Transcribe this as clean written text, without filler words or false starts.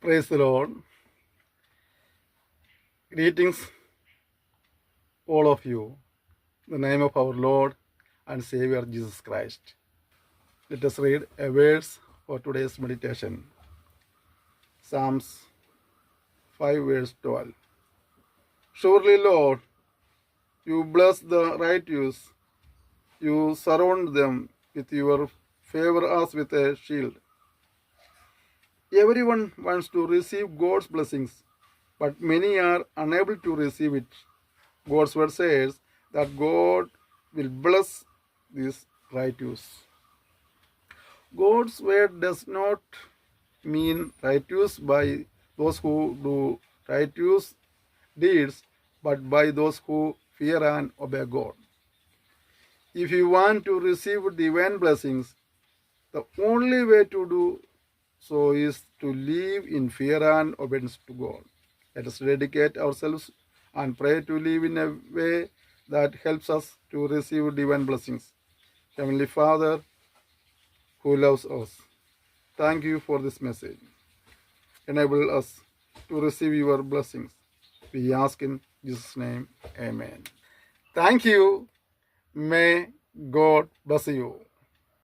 Praise the Lord. Greetings, all of you, in the name of our Lord and Savior Jesus Christ. Let us read a verse for today's meditation. Psalms 5, verse 12. Surely, Lord, you bless the righteous, you surround them with your favor as with a shield. Everyone wants to receive God's blessings, but many are unable to receive it. God's word says that God will bless these righteous. God's word does not mean righteous by those who do righteous deeds, but by those who fear and obey God. If you want to receive divine blessings, the only way to do so is to live in fear and obedience to God. Let us dedicate ourselves and pray to live in a way that helps us to receive divine blessings. Heavenly Father, who loves us, thank you for this message. Enable us to receive your blessings. We ask in Jesus' name, amen. Thank you. May God bless you.